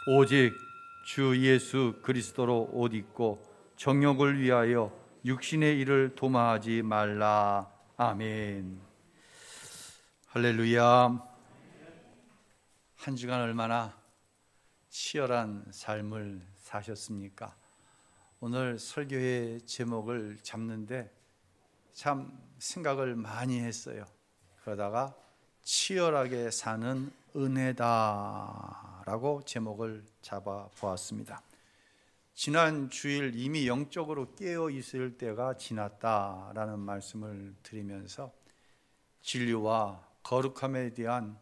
오직 주 예수 그리스도로 옷 입고 정욕을 위하여 육신의 일을 도마하지 말라. 아멘. 할렐루야. 한 주간 얼마나 치열한 삶을 사셨습니까? 오늘 설교의 제목을 잡는데 참 생각을 많이 했어요. 그러다가 치열하게 사는 은혜다라고 제목을 잡아 보았습니다. 지난 주일 이미 영적으로 깨어 있을 때가 지났다라는 말씀을 드리면서 진리와 거룩함에 대한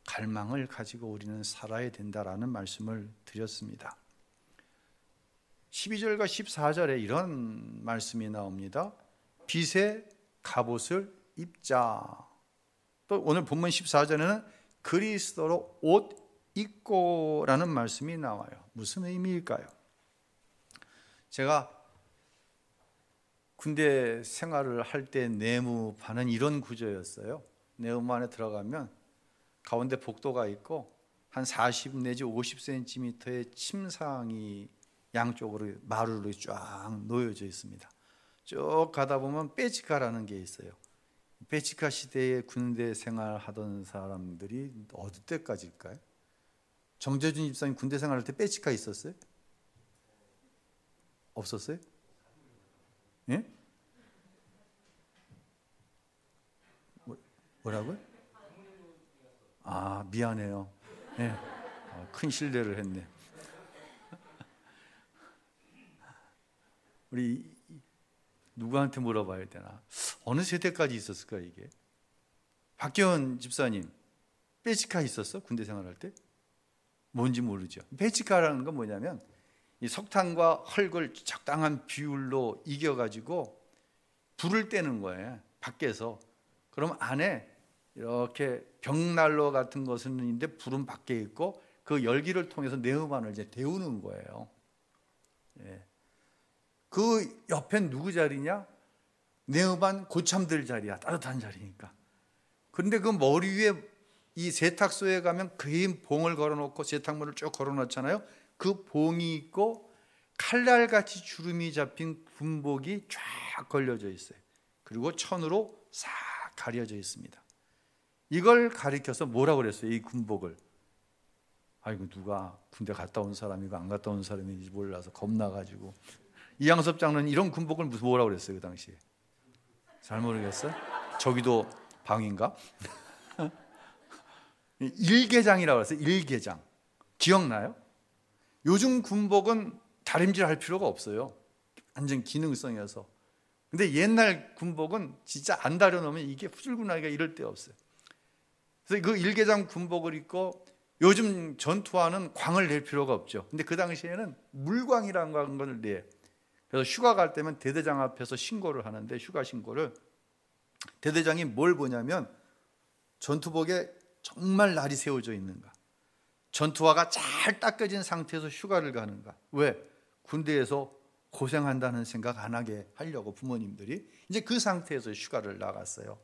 갈망을 가지고 우리는 살아야 된다라는 말씀을 드렸습니다. 12절과 14절에 이런 말씀이 나옵니다. 빛의 갑옷을 입자. 또 오늘 본문 14절에는 그리스도로 옷 입고 라는 말씀이 나와요. 무슨 의미일까요? 제가 군대 생활을 할 때 내무반은 이런 구조였어요. 내무반에 들어가면 가운데 복도가 있고 한 40 내지 50cm의 침상이 양쪽으로 마루로 쫙 놓여져 있습니다. 쭉 가다 보면 빼치카라는 게 있어요. 빼치카 시대에 군대 생활하던 사람들이 어느 때까지일까요? 정재준 집사님 군대 생활할 때 빼치카 있었어요? 없었어요? 예? 뭐라고요? 아, 미안해요. 네. 큰 실례를 했네. 우리 누구한테 물어봐야 되나? 어느 세대까지 있었을까 이게? 박기원 집사님, 빼치카 있었어? 군대 생활할 때? 뭔지 모르죠. 빼치카라는 건 뭐냐면 이 석탄과 흙을 적당한 비율로 이겨가지고 불을 떼는 거예요. 밖에서. 그럼 안에 이렇게 벽난로 같은 것은 있는데 불은 밖에 있고 그 열기를 통해서 네오반을 이제 데우는 거예요. 예. 그 옆엔 누구 자리냐? 네오반 고참들 자리야. 따뜻한 자리니까. 그런데 그 머리 위에 이 세탁소에 가면 긴 봉을 걸어놓고 세탁물을 쭉 걸어놓잖아요. 그 봉이 있고 칼날같이 주름이 잡힌 군복이 쫙 걸려져 있어요. 그리고 천으로 싹 가려져 있습니다. 이걸 가리켜서 뭐라고 그랬어요? 이 군복을. 아이고 누가 군대 갔다 온 사람이고 안 갔다 온 사람인지 몰라서 겁나가지고 이양섭 장로는 이런 군복을 뭐라고 그랬어요? 그 당시에 잘 모르겠어요? 저기도 방인가? 일개장이라고 했어요. 일개장. 기억나요? 요즘 군복은 다림질 할 필요가 없어요. 완전 기능성이어서. 근데 옛날 군복은 진짜 안 다려놓으면 이게 후줄근하기가 이럴 데 없어요. 그래서 그 일개장 군복을 입고 요즘 전투화는 광을 낼 필요가 없죠. 근데 그 당시에는 물광이라는 걸 내. 그래서 휴가 갈 때면 대대장 앞에서 신고를 하는데 휴가 신고를 대대장이 뭘 보냐면 전투복에 정말 날이 세워져 있는가, 전투화가 잘 닦여진 상태에서 휴가를 가는가. 왜? 군대에서 고생한다는 생각 안 하게 하려고 부모님들이 이제 그 상태에서 휴가를 나갔어요.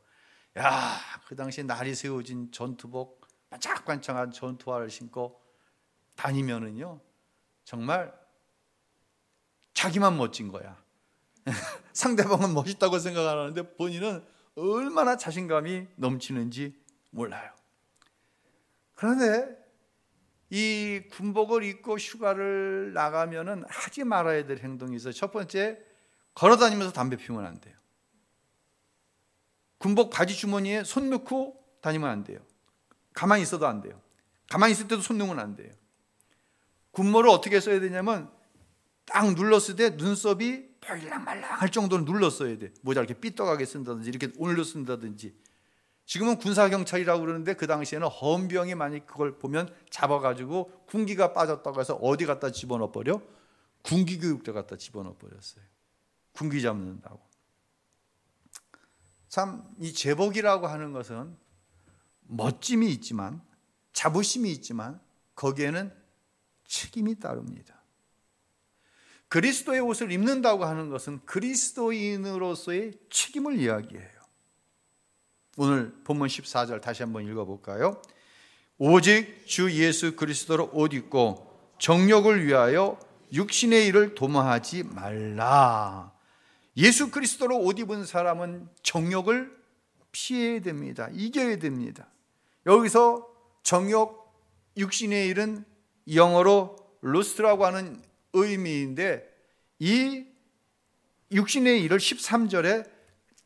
야, 그 당시에 날이 세워진 전투복 반짝반짝한 전투화를 신고 다니면은요 정말 자기만 멋진 거야. 상대방은 멋있다고 생각 안 하는데 본인은 얼마나 자신감이 넘치는지 몰라요. 그런데 이 군복을 입고 휴가를 나가면은 하지 말아야 될 행동이 있어요. 첫 번째, 걸어다니면서 담배 피우면 안 돼요. 군복 바지 주머니에 손 넣고 다니면 안 돼요. 가만히 있어도 안 돼요. 가만히 있을 때도 손 넣으면 안 돼요. 군모를 어떻게 써야 되냐면 딱 눌렀을 때 눈썹이 벌랑말랑할 정도로 눌렀어야 돼. 모자 이렇게 삐떡하게 쓴다든지 이렇게 올려 쓴다든지. 지금은 군사경찰이라고 그러는데 그 당시에는 헌병이 많이 그걸 보면 잡아가지고 군기가 빠졌다고 해서 어디 갖다 집어넣어 버려? 군기교육대 갖다 집어넣어 버렸어요. 군기 잡는다고. 참 이 제복이라고 하는 것은 멋짐이 있지만 자부심이 있지만 거기에는 책임이 따릅니다. 그리스도의 옷을 입는다고 하는 것은 그리스도인으로서의 책임을 이야기해요. 오늘 본문 14절 다시 한번 읽어볼까요? 오직 주 예수 그리스도로 옷 입고 정욕을 위하여 육신의 일을 도모하지 말라. 예수 그리스도로 옷 입은 사람은 정욕을 피해야 됩니다. 이겨야 됩니다. 여기서 정욕, 육신의 일은 영어로 루스트라고 하는 의미인데, 이 육신의 일을 13절에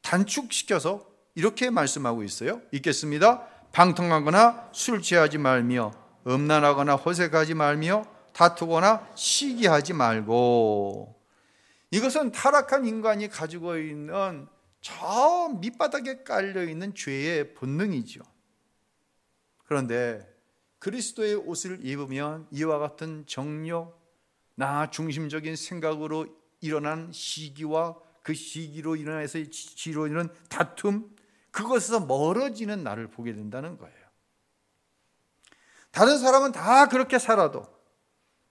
단축시켜서 이렇게 말씀하고 있어요. 읽겠습니다. 방탕하거나 술 취하지 말며 음란하거나 호색하지 말며 다투거나 시기하지 말고. 이것은 타락한 인간이 가지고 있는 저 밑바닥에 깔려있는 죄의 본능이죠. 그런데 그리스도의 옷을 입으면 이와 같은 정욕, 나 중심적인 생각으로 일어난 시기와 그 시기로 인해서 지로 인한 다툼, 그것에서 멀어지는 나를 보게 된다는 거예요. 다른 사람은 다 그렇게 살아도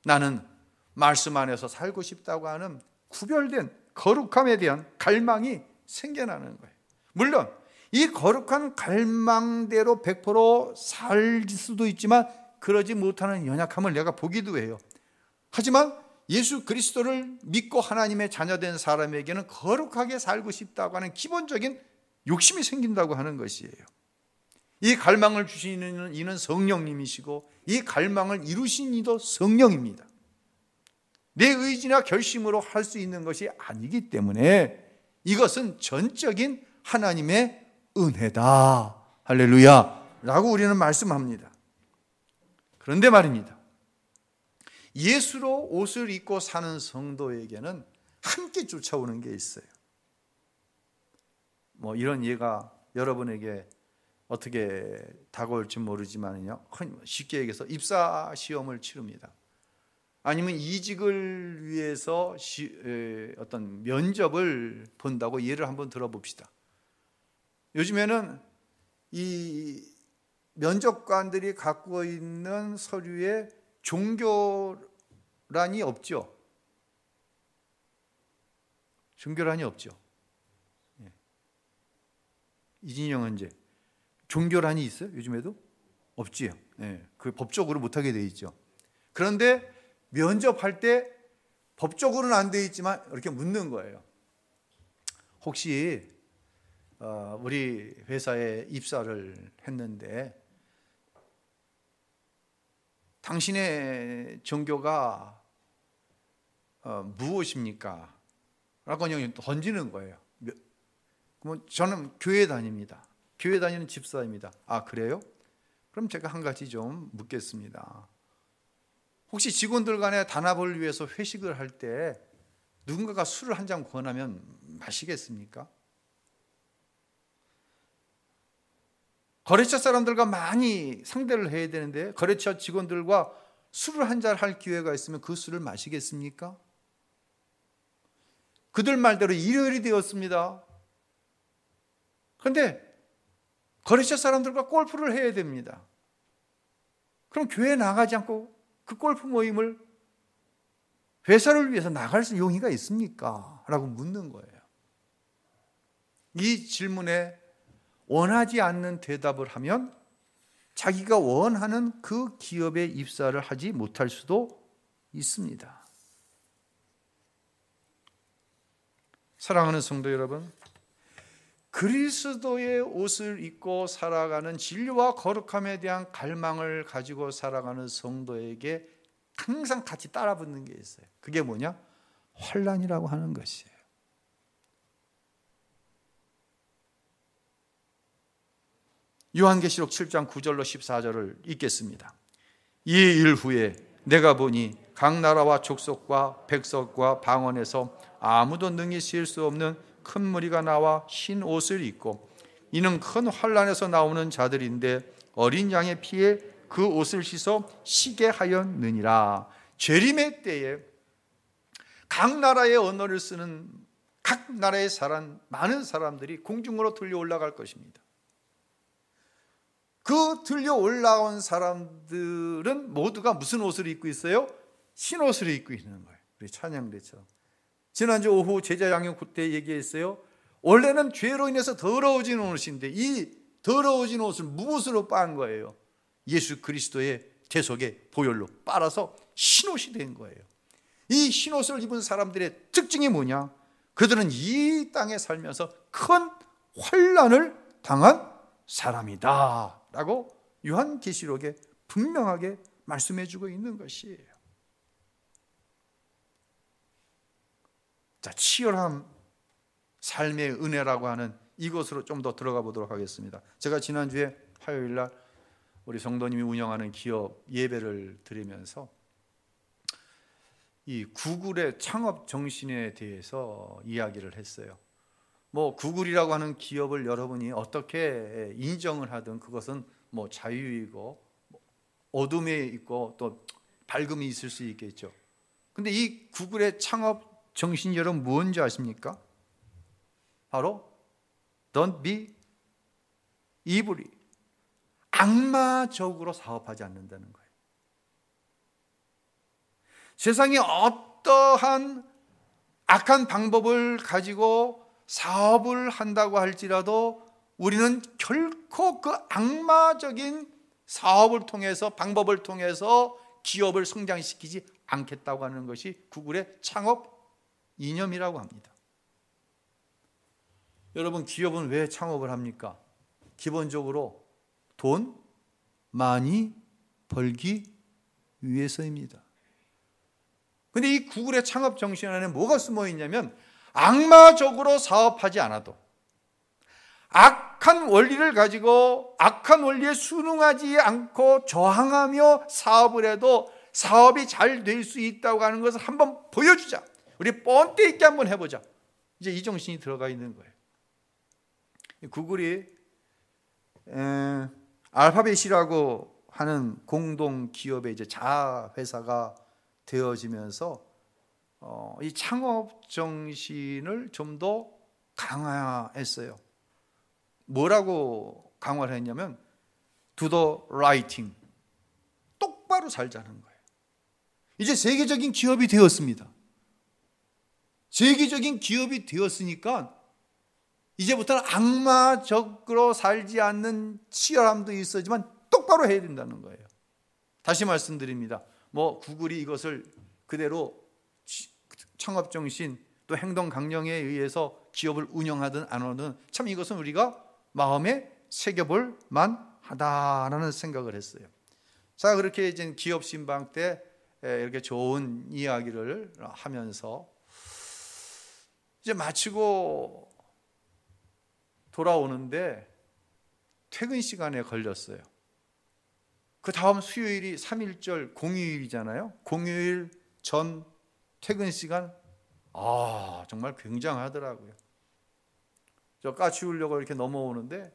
나는 말씀 안에서 살고 싶다고 하는 구별된 거룩함에 대한 갈망이 생겨나는 거예요. 물론 이 거룩한 갈망대로 100% 살 수도 있지만 그러지 못하는 연약함을 내가 보기도 해요. 하지만 예수 그리스도를 믿고 하나님의 자녀된 사람에게는 거룩하게 살고 싶다고 하는 기본적인 욕심이 생긴다고 하는 것이에요. 이 갈망을 주시는 이는 성령님이시고 이 갈망을 이루신 이도 성령입니다. 내 의지나 결심으로 할 수 있는 것이 아니기 때문에 이것은 전적인 하나님의 은혜다. 할렐루야 라고 우리는 말씀합니다. 그런데 말입니다, 예수로 옷을 입고 사는 성도에게는 함께 쫓아오는 게 있어요. 이런 예가 여러분에게 어떻게 다가올지 모르지만요, 쉽게 얘기해서 입사 시험을 치릅니다. 아니면 이직을 위해서 어떤 면접을 본다고 예를 한번 들어봅시다. 요즘에는 이 면접관들이 갖고 있는 서류에 종교란이 없죠. 종교란이 없죠. 이진영 이제 종교란이 있어요? 요즘에도? 없지요. 그 법적으로 못하게 돼 있죠. 그런데 면접할 때 법적으로는 안 돼 있지만 이렇게 묻는 거예요. 혹시 우리 회사에 입사를 했는데 당신의 종교가 무엇입니까? 라고 그냥 던지는 거예요. 그러면 저는 교회 다닙니다. 교회 다니는 집사입니다. 아, 그래요? 그럼 제가 한 가지 좀 묻겠습니다. 혹시 직원들 간의 단합을 위해서 회식을 할 때 누군가가 술을 한 잔 권하면 마시겠습니까? 거래처 사람들과 많이 상대를 해야 되는데 거래처 직원들과 술을 한 잔 할 기회가 있으면 그 술을 마시겠습니까? 그들 말대로 일요일이 되었습니다. 그런데 거래처 사람들과 골프를 해야 됩니다. 그럼 교회에 나가지 않고 그 골프 모임을 회사를 위해서 나갈 수 용의가 있습니까? 라고 묻는 거예요. 이 질문에 원하지 않는 대답을 하면 자기가 원하는 그 기업에 입사를 하지 못할 수도 있습니다. 사랑하는 성도 여러분, 그리스도의 옷을 입고 살아가는 진리와 거룩함에 대한 갈망을 가지고 살아가는 성도에게 항상 같이 따라붙는 게 있어요. 그게 뭐냐? 환난이라고 하는 것이에요. 요한계시록 7장 9절로 14절을 읽겠습니다. 이 일 후에 내가 보니 각 나라와 족속과 백성과 방언에서 아무도 능히 셀 수 없는 큰 무리가 나와 흰 옷을 입고, 이는 큰 환난에서 나오는 자들인데 어린 양의 피에 그 옷을 씻어 시게 하였느니라. 재림의 때에 각 나라의 언어를 쓰는 각 나라의 많은 사람들이 공중으로 들려 올라갈 것입니다. 그 들려 올라온 사람들은 모두가 무슨 옷을 입고 있어요? 흰 옷을 입고 있는 거예요. 우리 찬양대처럼. 지난주 오후 제자 양육 때 얘기했어요. 원래는 죄로 인해서 더러워진 옷인데 이 더러워진 옷을 무엇으로 빻은 거예요? 예수 그리스도의 대속의 보혈로 빨아서 흰옷이 된 거예요. 이 흰옷을 입은 사람들의 특징이 뭐냐? 그들은 이 땅에 살면서 큰 환난을 당한 사람이다 라고 요한계시록에 분명하게 말씀해 주고 있는 것이에요. 자, 치열한 삶의 은혜라고 하는 이것으로 좀 더 들어가 보도록 하겠습니다. 제가 지난주에 화요일 날 우리 성도님이 운영하는 기업 예배를 드리면서 이 구글의 창업 정신에 대해서 이야기를 했어요. 뭐 구글이라고 하는 기업을 여러분이 어떻게 인정을 하든 그것은 뭐 자유이고 어둠에 있고 또 밝음이 있을 수 있겠죠. 근데 이 구글의 창업 정신이 여러분 뭔지 아십니까? 바로 Don't be evilly, 악마적으로 사업하지 않는다는 거예요. 세상에 어떠한 악한 방법을 가지고 사업을 한다고 할지라도 우리는 결코 그 악마적인 사업을 통해서, 방법을 통해서 기업을 성장시키지 않겠다고 하는 것이 구글의 창업 이념이라고 합니다. 여러분, 기업은 왜 창업을 합니까? 기본적으로 돈 많이 벌기 위해서입니다. 근데 이 구글의 창업 정신 안에 뭐가 숨어 있냐면, 악마적으로 사업하지 않아도, 악한 원리를 가지고 악한 원리에 순응하지 않고 저항하며 사업을 해도 사업이 잘 될 수 있다고 하는 것을 한번 보여주자, 우리 뻔때 있게 한번 해보자, 이제 이 정신이 들어가 있는 거예요. 구글이 알파벳이라고 하는 공동 기업의 이제 자회사가 되어지면서 이 창업 정신을 좀 더 강화했어요. 뭐라고 강화를 했냐면 do the right thing, 똑바로 살자는 거예요. 이제 세계적인 기업이 되었습니다. 세계적인 기업이 되었으니까 이제부터는 악마적으로 살지 않는 치열함도 있었지만 똑바로 해야 된다는 거예요. 다시 말씀드립니다. 뭐 구글이 이것을 그대로 창업 정신 또 행동 강령에 의해서 기업을 운영하든 안 하든 참 이것은 우리가 마음에 새겨볼 만하다라는 생각을 했어요. 자, 그렇게 이제 기업 신방 때 이렇게 좋은 이야기를 하면서 이제 마치고 돌아오는데 퇴근 시간에 걸렸어요. 그 다음 수요일이 3.1절 공휴일이잖아요. 공휴일 전 퇴근 시간, 정말 굉장하더라고요. 저 까치우려고 이렇게 넘어오는데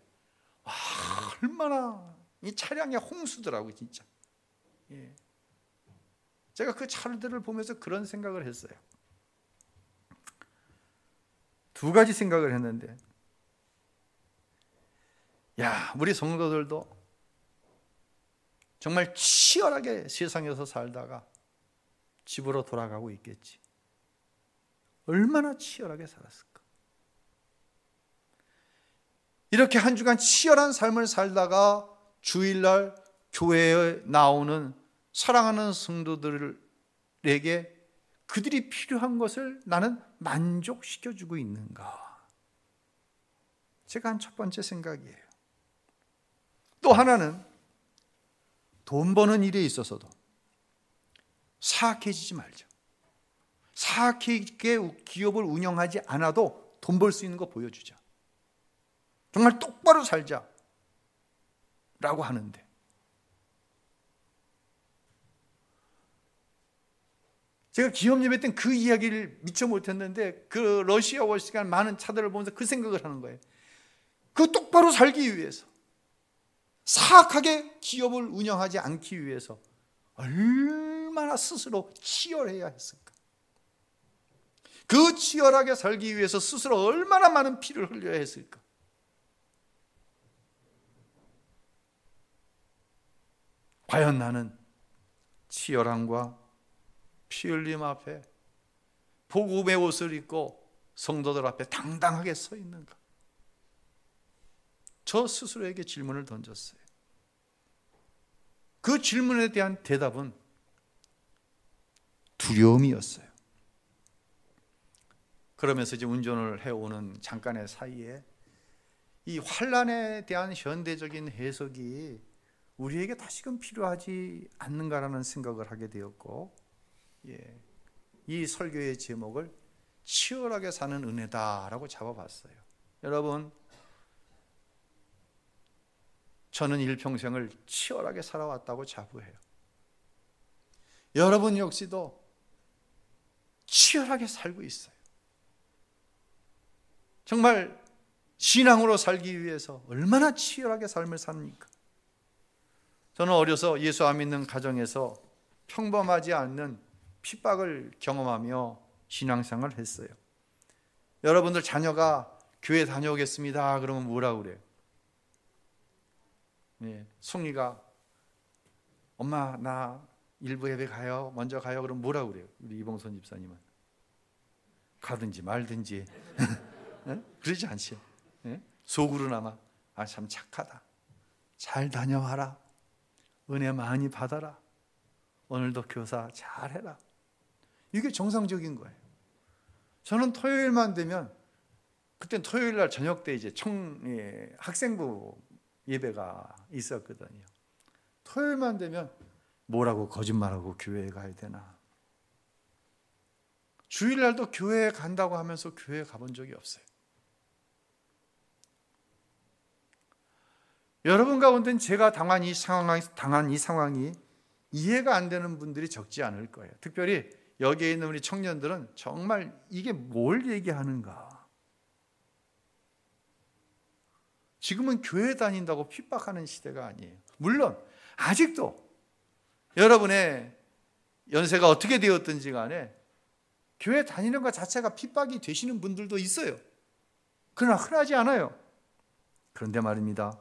얼마나 이 차량이 홍수더라고요, 진짜. 예. 제가 그 차들을 보면서 그런 생각을 했어요. 두 가지 생각을 했는데, 우리 성도들도 정말 치열하게 세상에서 살다가 집으로 돌아가고 있겠지. 얼마나 치열하게 살았을까. 이렇게 한 주간 치열한 삶을 살다가 주일날 교회에 나오는 사랑하는 성도들에게 그들이 필요한 것을 나는 만족시켜주고 있는가. 제가 한 첫 번째 생각이에요. 또 하나는 돈 버는 일에 있어서도 사악해지지 말자. 사악하게 기업을 운영하지 않아도 돈 벌 수 있는 거 보여주자. 정말 똑바로 살자 라고 하는데, 제가 기업 예배 때 그 이야기를 미처 못했는데 그 러시아워 시간 많은 차들을 보면서 그 생각을 하는 거예요. 그 똑바로 살기 위해서, 사악하게 기업을 운영하지 않기 위해서 얼마나 스스로 치열해야 했을까. 그 치열하게 살기 위해서 스스로 얼마나 많은 피를 흘려야 했을까. 과연 나는 치열함과 피 흘림 앞에 복음의 옷을 입고 성도들 앞에 당당하게 서 있는가? 저 스스로에게 질문을 던졌어요. 그 질문에 대한 대답은 두려움이었어요. 그러면서 이제 운전을 해오는 잠깐의 사이에 이 환난에 대한 현대적인 해석이 우리에게 다시금 필요하지 않는가라는 생각을 하게 되었고, 이 설교의 제목을 치열하게 사는 은혜다라고 잡아봤어요. 여러분, 저는 일평생을 치열하게 살아왔다고 자부해요. 여러분 역시도 치열하게 살고 있어요. 정말 신앙으로 살기 위해서 얼마나 치열하게 삶을 삽니까? 저는 어려서 예수 안 믿는 가정에서 평범하지 않는 핍박을 경험하며 신앙생활을 했어요. 여러분들 자녀가 교회 다녀오겠습니다 그러면 뭐라고 그래요? 송이가 엄마 나 일부 예배 가요, 먼저 가요 그러면 뭐라고 그래요? 우리 이봉선 집사님은 가든지 말든지 그러지 않죠. 속으로나마 참 착하다, 잘 다녀와라, 은혜 많이 받아라, 오늘도 교사 잘해라, 이게 정상적인 거예요. 저는 토요일만 되면, 그땐 토요일 날 저녁 때 이제 학생부 예배가 있었거든요. 토요일만 되면 뭐라고 거짓말하고 교회에 가야 되나, 주일날도 교회에 간다고 하면서 교회에 가본 적이 없어요. 여러분 가운데는 제가 당한 이 상황이 이해가 안 되는 분들이 적지 않을 거예요. 특별히 여기에 있는 우리 청년들은 정말 이게 뭘 얘기하는가. 지금은 교회 다닌다고 핍박하는 시대가 아니에요. 물론 아직도 여러분의 연세가 어떻게 되었든지 간에 교회 다니는 것 자체가 핍박이 되시는 분들도 있어요. 그러나 흔하지 않아요. 그런데 말입니다,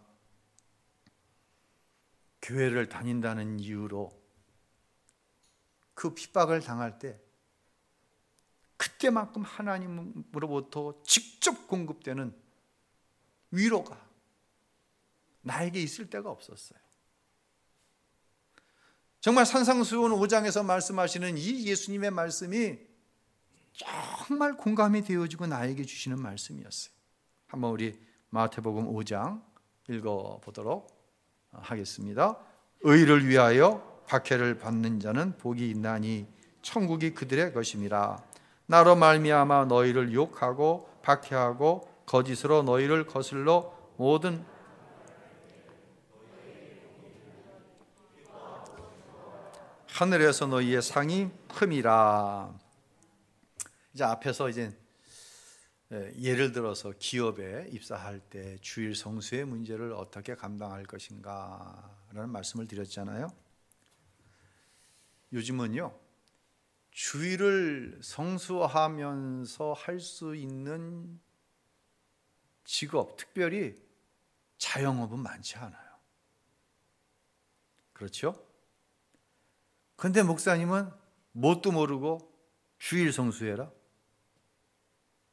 교회를 다닌다는 이유로 그 핍박을 당할 때 그때만큼 하나님으로부터 직접 공급되는 위로가 나에게 있을 때가 없었어요. 정말 산상수훈 5장에서 말씀하시는 이 예수님의 말씀이 정말 공감이 되어지고 나에게 주시는 말씀이었어요. 한번 우리 마태복음 5장 읽어보도록 하겠습니다. 의를 위하여 박해를 받는 자는 복이 있나니 천국이 그들의 것임이라. 나로 말미암아 너희를 욕하고 박해하고 거짓으로 너희를 거슬러 모든 하늘에서 너희의 상이 흠이라. 이제 앞에서 이제 예를 들어서 기업에 입사할 때 주일 성수의 문제를 어떻게 감당할 것인가라는 말씀을 드렸잖아요. 요즘은요, 주일을 성수하면서 할 수 있는 직업, 특별히 자영업은 많지 않아요. 그렇죠? 그런데 목사님은 뭣도 모르고 주일 성수해라?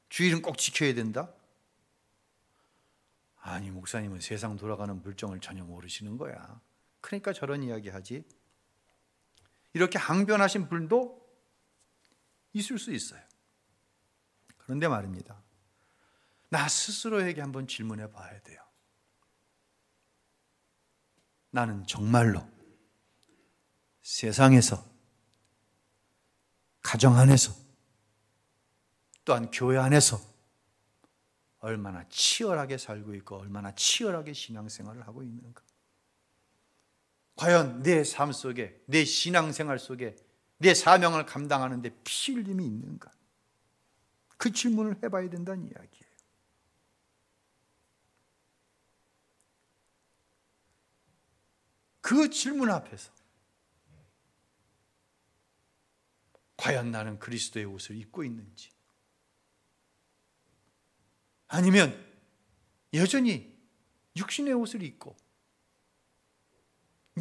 주일은 꼭 지켜야 된다? 아니, 목사님은 세상 돌아가는 물정을 전혀 모르시는 거야. 그러니까 저런 이야기 하지. 이렇게 항변하신 분도 있을 수 있어요. 그런데 말입니다, 나 스스로에게 한번 질문해 봐야 돼요. 나는 정말로 세상에서, 가정 안에서, 또한 교회 안에서 얼마나 치열하게 살고 있고 얼마나 치열하게 신앙생활을 하고 있는가. 과연 내 삶 속에, 내 신앙생활 속에 내 사명을 감당하는 데 피 흘림이 있는가. 그 질문을 해봐야 된다는 이야기예요. 그 질문 앞에서 과연 나는 그리스도의 옷을 입고 있는지, 아니면 여전히 육신의 옷을 입고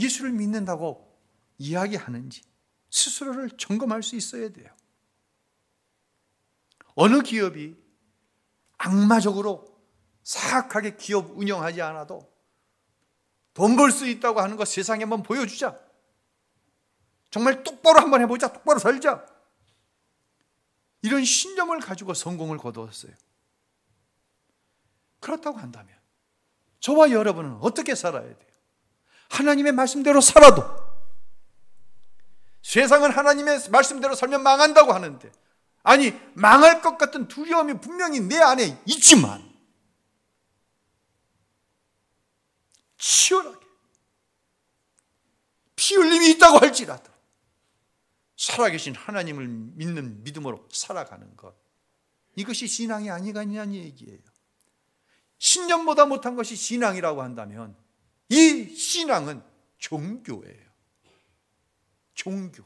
예수를 믿는다고 이야기하는지 스스로를 점검할 수 있어야 돼요. 어느 기업이 악마적으로 사악하게 기업 운영하지 않아도 돈 벌 수 있다고 하는 거 세상에 한번 보여주자. 정말 똑바로 한번 해보자. 똑바로 살자. 이런 신념을 가지고 성공을 거두었어요. 그렇다고 한다면 저와 여러분은 어떻게 살아야 돼요? 하나님의 말씀대로 살아도, 세상은 하나님의 말씀대로 살면 망한다고 하는데, 아니 망할 것 같은 두려움이 분명히 내 안에 있지만 치열하게 피 흘림이 있다고 할지라도 살아계신 하나님을 믿는 믿음으로 살아가는 것, 이것이 신앙이 아니냐는 얘기예요. 신념보다 못한 것이 신앙이라고 한다면 이 신앙은 종교예요. 종교.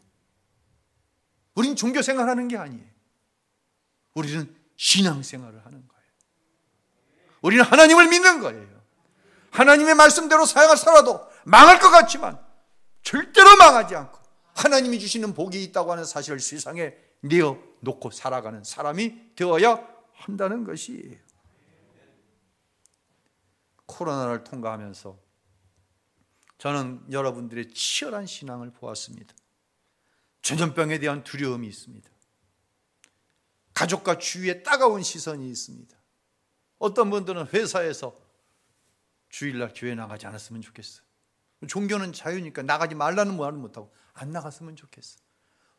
우린 종교 생활하는 게 아니에요. 우리는 신앙 생활을 하는 거예요. 우리는 하나님을 믿는 거예요. 하나님의 말씀대로 살아도 망할 것 같지만 절대로 망하지 않고 하나님이 주시는 복이 있다고 하는 사실을 세상에 내어놓고 살아가는 사람이 되어야 한다는 것이에요. 코로나를 통과하면서 저는 여러분들의 치열한 신앙을 보았습니다. 전염병에 대한 두려움이 있습니다. 가족과 주위에 따가운 시선이 있습니다. 어떤 분들은 회사에서 주일날 교회 나가지 않았으면 좋겠어요. 종교는 자유니까 나가지 말라는 말은 못하고 안 나갔으면 좋겠어.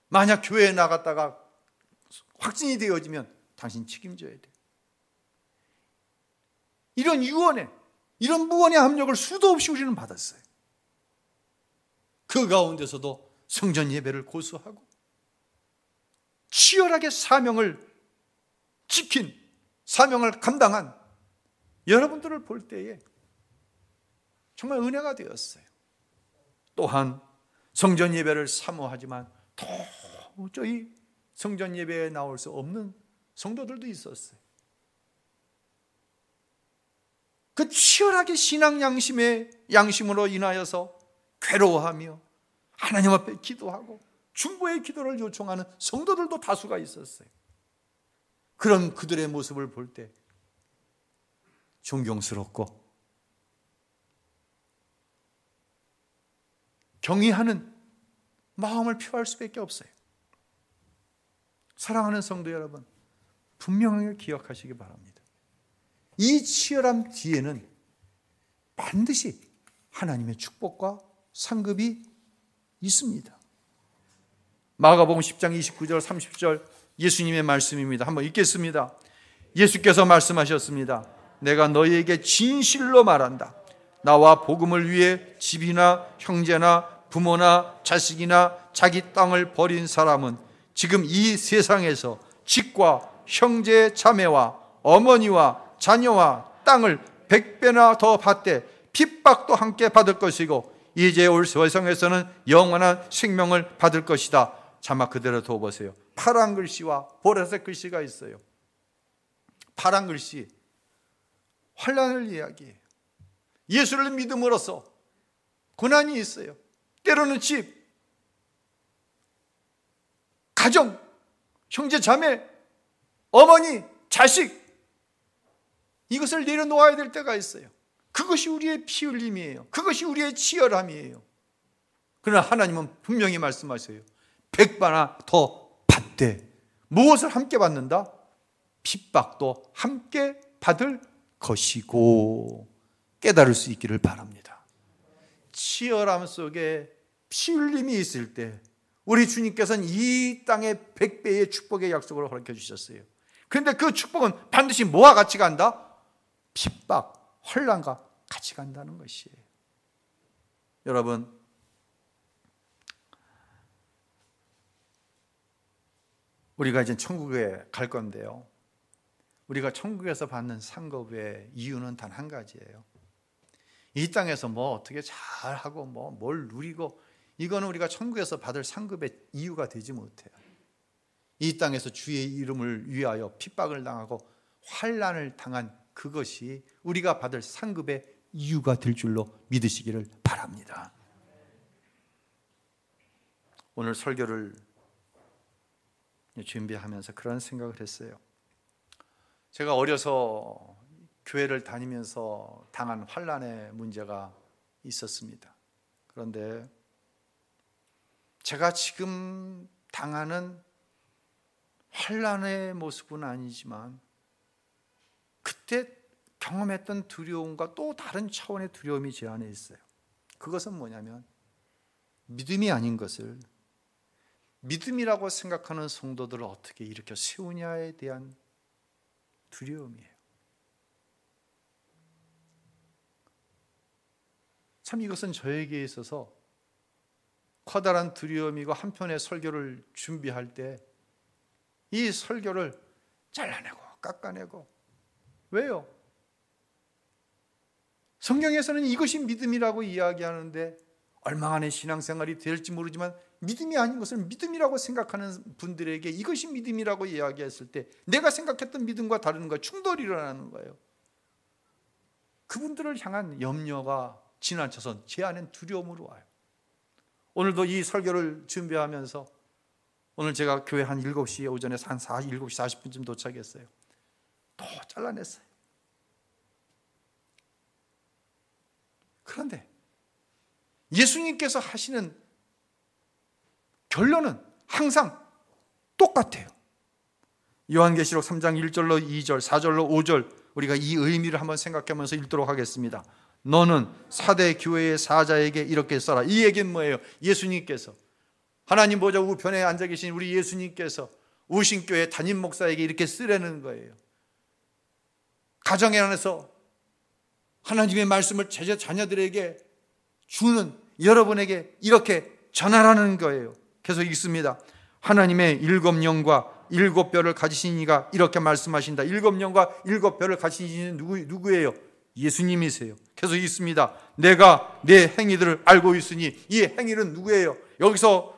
만약 교회에 나갔다가 확진이 되어지면 당신 책임져야 돼. 이런 이런 무언의 압력을 수도 없이 우리는 받았어요. 그 가운데서도 성전 예배를 고수하고 치열하게 사명을 지킨, 사명을 감당한 여러분들을 볼 때에 정말 은혜가 되었어요. 또한 성전 예배를 사모하지만 도저히 성전 예배에 나올 수 없는 성도들도 있었어요. 그 치열하게 신앙 양심으로 인하여서 괴로워하며 하나님 앞에 기도하고 중보의 기도를 요청하는 성도들도 다수가 있었어요. 그런 그들의 모습을 볼 때 존경스럽고 경의하는 마음을 표할 수밖에 없어요. 사랑하는 성도 여러분, 분명하게 기억하시기 바랍니다. 이 치열함 뒤에는 반드시 하나님의 축복과 상급이 있습니다. 마가복음 10장 29절 30절 예수님의 말씀입니다. 한번 읽겠습니다. 예수께서 말씀하셨습니다. 내가 너희에게 진실로 말한다. 나와 복음을 위해 집이나 형제나 부모나 자식이나 자기 땅을 버린 사람은 지금 이 세상에서 집과 형제 자매와 어머니와 자녀와 땅을 100배나 더 받되 핍박도 함께 받을 것이고 이제 올 세상에서는 영원한 생명을 받을 것이다. 자막 그대로 둬보세요. 파란 글씨와 보라색 글씨가 있어요. 파란 글씨, 환난을 이야기해요. 예수를 믿음으로써 고난이 있어요. 때로는 집, 가정, 형제 자매, 어머니, 자식, 이것을 내려놓아야 될 때가 있어요. 그것이 우리의 피 흘림이에요. 그것이 우리의 치열함이에요. 그러나 하나님은 분명히 말씀하세요. 100배나 더 받되 무엇을 함께 받는다? 핍박도 함께 받을 것이고, 깨달을 수 있기를 바랍니다. 치열함 속에 피 흘림이 있을 때 우리 주님께서는 이 땅의 100배의 축복의 약속을 허락해 주셨어요. 그런데 그 축복은 반드시 뭐와 같이 간다? 핍박, 환난과 같이 간다는 것이에요. 여러분, 우리가 이제 천국에 갈 건데요, 우리가 천국에서 받는 상급의 이유는 단 한 가지예요. 이 땅에서 뭐 어떻게 잘하고 뭐 뭘 누리고, 이거는 우리가 천국에서 받을 상급의 이유가 되지 못해요. 이 땅에서 주의 이름을 위하여 핍박을 당하고 환난을 당한 그것이 우리가 받을 상급의 이유가 될 줄로 믿으시기를 바랍니다. 오늘 설교를 준비하면서 그런 생각을 했어요. 제가 어려서 교회를 다니면서 당한 환난의 문제가 있었습니다. 그런데 제가 지금 당하는 환난의 모습은 아니지만 그때 경험했던 두려움과 또 다른 차원의 두려움이 제 안에 있어요. 그것은 뭐냐면 믿음이 아닌 것을 믿음이라고 생각하는 성도들을 어떻게 일으켜 세우냐에 대한 두려움이에요. 참 이것은 저에게 있어서 커다란 두려움이고 한편의 설교를 준비할 때 이 설교를 잘라내고 깎아내고, 왜요? 성경에서는 이것이 믿음이라고 이야기하는데 얼마만의 신앙생활이 될지 모르지만 믿음이 아닌 것을 믿음이라고 생각하는 분들에게 이것이 믿음이라고 이야기했을 때 내가 생각했던 믿음과 다른 거 충돌이 일어나는 거예요. 그분들을 향한 염려가 지나쳐서 제 안엔 두려움으로 와요. 오늘도 이 설교를 준비하면서 오늘 제가 교회 한 7시에 오전에 한 7시 40분쯤 도착했어요. 또 잘라냈어요. 그런데 예수님께서 하시는 결론은 항상 똑같아요. 요한계시록 3장 1절로 2절, 4절로 5절 우리가 이 의미를 한번 생각하면서 읽도록 하겠습니다. 너는 사대 교회의 사자에게 이렇게 써라. 이 얘기는 뭐예요? 예수님께서 하나님 보좌 우편에 앉아 계신 우리 예수님께서 우신교회 담임 목사에게 이렇게 쓰라는 거예요. 가정에 안에서 하나님의 말씀을 자녀들에게 주는 여러분에게 이렇게 전하라는 거예요. 계속 읽습니다. 하나님의 7영과 7뼈를 가지신 이가 이렇게 말씀하신다. 7영과 7뼈를 가지신 이는 누구예요? 예수님이세요. 계속 읽습니다. 내가 내 행위들을 알고 있으니, 이 행위는 누구예요? 여기서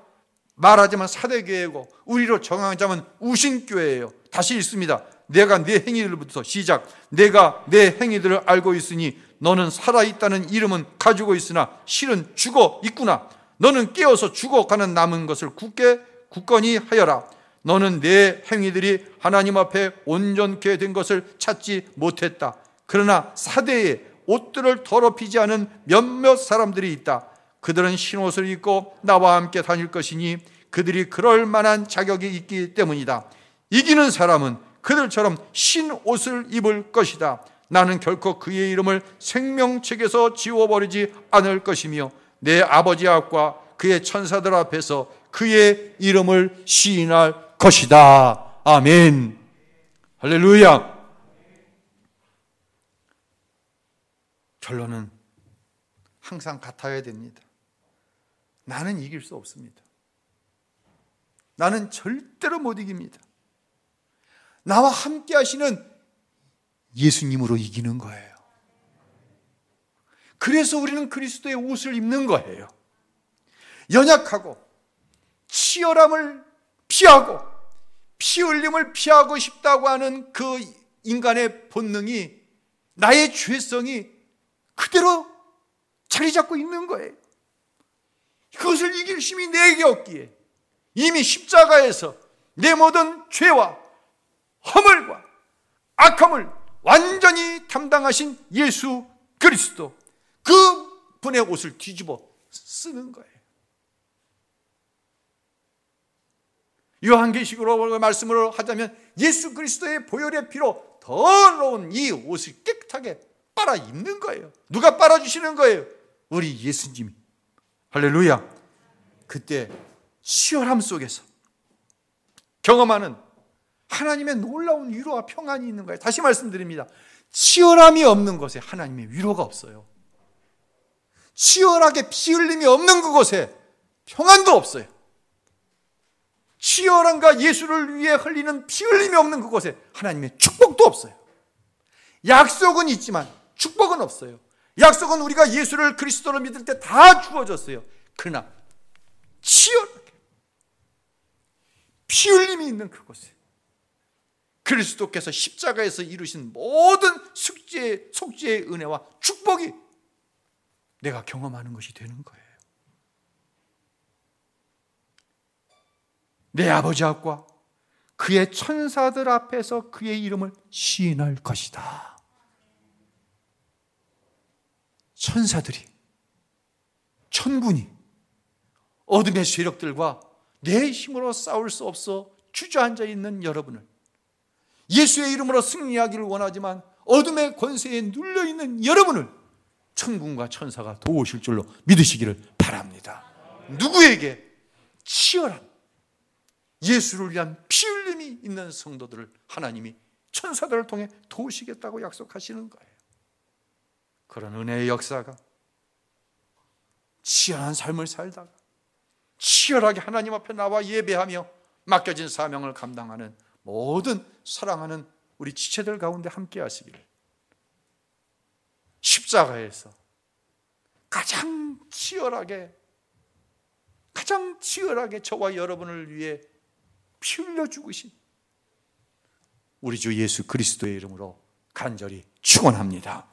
말하자면 사대교회고 우리로 정하자면 우신교회예요. 다시 읽습니다. 내가 내 행위들부터 시작. 내가 내 행위들을 알고 있으니 너는 살아있다는 이름은 가지고 있으나 실은 죽어 있구나. 너는 깨어서 죽어가는 남은 것을 굳건히 하여라. 너는 내 행위들이 하나님 앞에 온전케 된 것을 찾지 못했다. 그러나 사대에 옷들을 더럽히지 않은 몇몇 사람들이 있다. 그들은 흰옷을 입고 나와 함께 다닐 것이니 그들이 그럴 만한 자격이 있기 때문이다. 이기는 사람은 그들처럼 흰옷을 입을 것이다. 나는 결코 그의 이름을 생명책에서 지워버리지 않을 것이며 내 아버지 앞과 그의 천사들 앞에서 그의 이름을 시인할 것이다. 아멘. 할렐루야. 결론은 항상 같아야 됩니다. 나는 이길 수 없습니다. 나는 절대로 못 이깁니다. 나와 함께 하시는 예수님으로 이기는 거예요. 그래서 우리는 그리스도의 옷을 입는 거예요. 연약하고 치열함을 피하고 피 흘림을 피하고 싶다고 하는 그 인간의 본능이, 나의 죄성이 그대로 자리 잡고 있는 거예요. 그것을 이길 힘이 내게 없기에 이미 십자가에서 내 모든 죄와 허물과 악함을 완전히 담당하신 예수 그리스도, 그 분의 옷을 뒤집어 쓰는 거예요. 요한계시록으로 말씀을 하자면 예수 그리스도의 보혈의 피로 더러운 이 옷을 깨끗하게 빨아 입는 거예요. 누가 빨아주시는 거예요? 우리 예수님이. 할렐루야. 그때 치열함 속에서 경험하는 하나님의 놀라운 위로와 평안이 있는 거예요. 다시 말씀드립니다. 치열함이 없는 곳에 하나님의 위로가 없어요. 치열하게 피 흘림이 없는 그곳에 평안도 없어요. 치열함과 예수를 위해 흘리는 피 흘림이 없는 그곳에 하나님의 축복도 없어요. 약속은 있지만 축복은 없어요. 약속은 우리가 예수를 그리스도로 믿을 때 다 주어졌어요. 그러나 치열하게 피 흘림이 있는 그곳에 그리스도께서 십자가에서 이루신 모든 속죄의 은혜와 축복이 내가 경험하는 것이 되는 거예요. 내 아버지 앞과 그의 천사들 앞에서 그의 이름을 시인할 것이다. 천사들이, 천군이 어둠의 세력들과 내 힘으로 싸울 수 없어 주저앉아 있는 여러분을, 예수의 이름으로 승리하기를 원하지만 어둠의 권세에 눌려있는 여러분을 천군과 천사가 도우실 줄로 믿으시기를 바랍니다. 누구에게? 치열한 예수를 위한 피 흘림이 있는 성도들을 하나님이 천사들을 통해 도우시겠다고 약속하시는 거예요. 그런 은혜의 역사가 치열한 삶을 살다가 치열하게 하나님 앞에 나와 예배하며 맡겨진 사명을 감당하는 모든 사랑하는 우리 지체들 가운데 함께 하시기를, 십자가에서 가장 치열하게 저와 여러분을 위해 피 흘려 죽으신 우리 주 예수 그리스도의 이름으로 간절히 축원합니다.